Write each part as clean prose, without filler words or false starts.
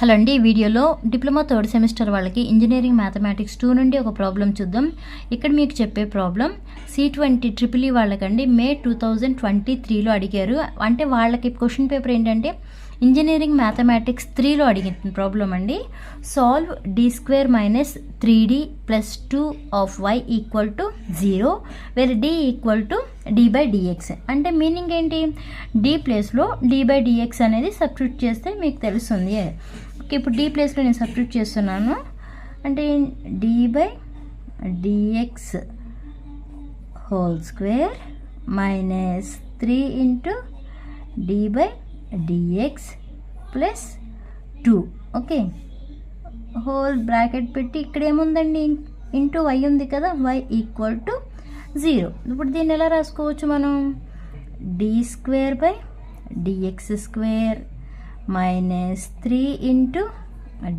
Hello అండి, ఈ వీడియోలో డిప్లొమా థర్డ్ సెమిస్టర్ వాళ్ళకి ఇంజనీరింగ్ మ్యాథమెటిక్స్ 2 నుండి ఒక ప్రాబ్లం చూద్దాం. ఇక్కడ మీకు చెప్పే ప్రాబ్లం C20 ట్రిపుల్ ఈ వాళ్ళకండి మే 2023లో అడిగారు. అంటే వాళ్ళకి క్వశ్చన్ పేపర్ ఏంటంటే ఇంజనీరింగ్ మ్యాథమెటిక్స్ 3లో అడిగిన ప్రాబ్లం అండి. Solve d² - 3d + 2 of y equal to 0 where d equal to d/dx. అంటే మీనింగ్ ఏంటి? d ప్లేస్లో d/dx అనేది సబ్స్టిట్యూట్ చేస్తే మీకు తెలుస్తుంది. ఓకే, ఇప్పుడు d ప్లేస్లో నేను సబ్స్టిట్యూట్ చేస్తున్నాను. అంటే d/dx whole square minus 3 into d/dx plus 2. Okay, whole bracket పెట్టి ఇక్కడ ఏముందండి, ఇంటూ y ఉంది కదా, y ఈక్వల్ టు 0. ఇప్పుడు దీన్ని ఎలా రాసుకోవచ్చు మనం? d²/dx² minus 3 into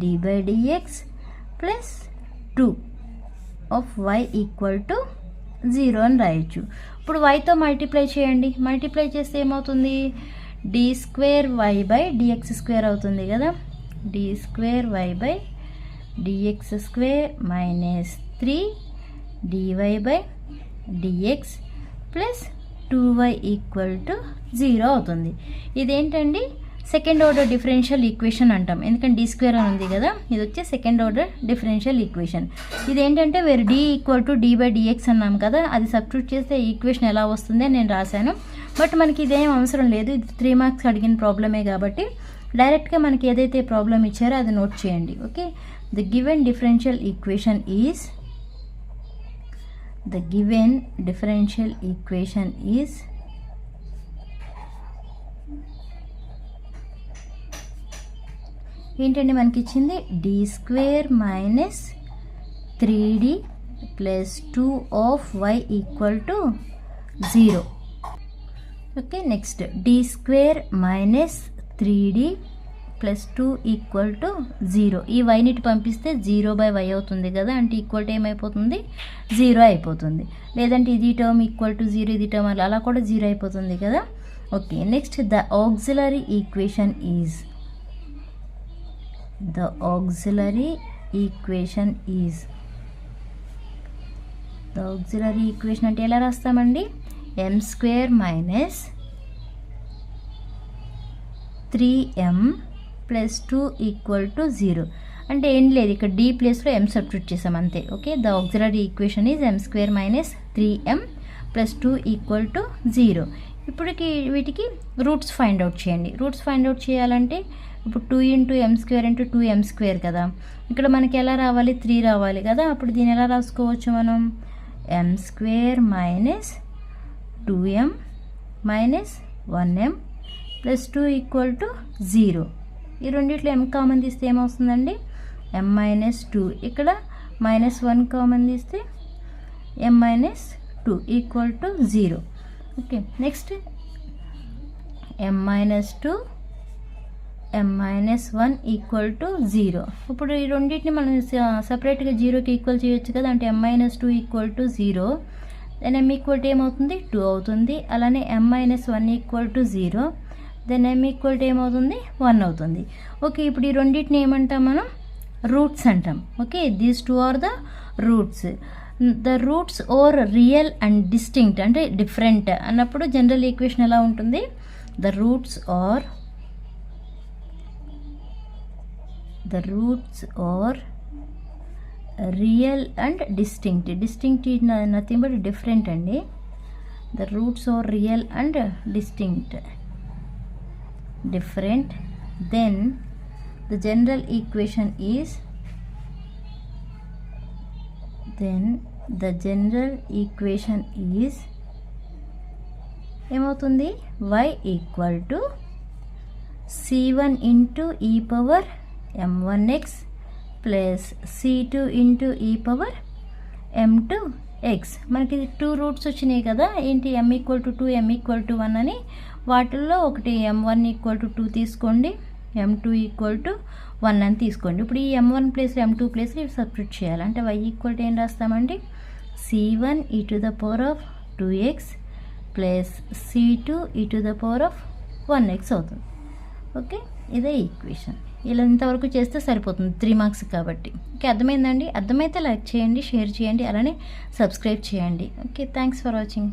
d/dx plus 2 of y equal to 0 అని రాయొచ్చు. ఇప్పుడు yతో మల్టిప్లై చేయండి. మల్టిప్లై చేస్తే ఏమవుతుంది? d²y/dx² అవుతుంది కదా. d²y/dx² minus 3 dy/dx plus 2y equal to 0 అవుతుంది. ఇదేంటండి? సెకండ్ ఆర్డర్ డిఫరెన్షియల్ ఈక్వేషన్ అంటాం, ఎందుకంటే d² అని ఉంది కదా. ఇది వచ్చే సెకండ్ ఆర్డర్ డిఫరెన్షియల్ ఈక్వేషన్. ఇదేంటంటే వేరే d ఈక్వల్ టు d/dx అన్నాం కదా, అది సబ్స్టిట్యూట్ చేస్తే ఈక్వేషన్ ఎలా వస్తుంది అని నేను రాశాను. బట్ మనకి ఇదేం అవసరం లేదు, ఇది 3 మార్క్స్ అడిగిన ప్రాబ్లమే కాబట్టి డైరెక్ట్గా మనకి ఏదైతే ప్రాబ్లం ఇచ్చారో అది నోట్ చేయండి. Okay, the given differential equation is ఏంటండి మనకి ఇచ్చింది? d² - 3d plus 2 of y equal to 0. Okay, next d² - 3d plus 2 equal to 0. ఈ వైని పంపిస్తే 0/y అవుతుంది కదా, అంటే ఈక్వల్ టు ఏమైపోతుంది? 0 అయిపోతుంది. లేదంటే ఇది టర్మ్ ఈక్వల్ టు 0, ఇది టర్మ్ అలా కూడా 0 అయిపోతుంది కదా. Okay, next the auxiliary equation అంటే ఎలా రాస్తామండి? m² - 3m plus 2 equal to 0. అంటే ఏం లేదు, ఇక్కడ d ప్లేస్లో m సబ్స్టిట్యూట్ చేసాం అంతే. Okay, the auxiliary equation is m² - 3m plus 2 equal to 0. ఇప్పటికి వీటికి రూట్స్ ఫైండ్ అవుట్ చేయండి. రూట్స్ ఫైండ్ అవుట్ చేయాలంటే ఇప్పుడు 2 ఇంటూ m² ఇంటూ 2m² కదా, ఇక్కడ మనకి ఎలా రావాలి? 3 రావాలి కదా. అప్పుడు దీన్ని ఎలా రాసుకోవచ్చు మనం? m² minus 2m minus 1m plus 2 equal to 0. ఈ రెండిట్లో m కామన్ తీస్తే ఏమవుతుందండి? m - 2. ఇక్కడ -1 కామన్ తీస్తే m - 2 equal to 0. Okay, next m - 2 m - 1 equal to 0. ఇప్పుడు ఈ రెండింటిని మనం సపరేట్గా 0కి ఈక్వల్ చేయొచ్చు కదా. అంటే m - 2 equal to 0, then m equal to ఏమవుతుంది? 2 అవుతుంది. అలానే m - 1 equal to 0, then m equal to ఏమవుతుంది? 1 అవుతుంది. ఓకే, ఇప్పుడు ఈ రెండింటిని ఏమంటాం మనం? రూట్స్ అంటాం. Okay, these 2 are the roots. The roots are real and distinct, అంటే డిఫరెంట్ అన్నప్పుడు జనరల్ ఈక్వేషన్ ఎలా ఉంటుంది? The roots are real and distinct. Distinct is nothing but different అండి. The roots are real and different, then the general equation is ఏమవుతుంది? y equal to c1 into e power m1x plus c2 into e power m2x. మనకి 2 roots వచ్చినాయి కదా. ఏంటి? m equal to 2, m equal to 1 అని. వాటిల్లో ఒకటి m1 equal to 2 తీసుకోండి, m2 equal to 1 అని తీసుకోండి. ఇప్పుడు ఈ m1 ప్లేస్లో m2 ప్లేస్లో ఇవి సబ్స్టిట్యూట్ చేయాలి. అంటే y ఈక్వల్ టు ఏం రాస్తామండి? c1 e⁻²2x plus c2 e⁻1x అవుతుంది. ఓకే, ఇదే ఈక్వేషన్. ఇలా ఇంతవరకు చేస్తే సరిపోతుంది 3 మార్క్స్ కాబట్టి. ఓకే, అర్థమైందండి? అర్థమైతే లైక్ చేయండి, షేర్ చేయండి, అలానే సబ్స్క్రైబ్ చేయండి. Okay, thanks for watching.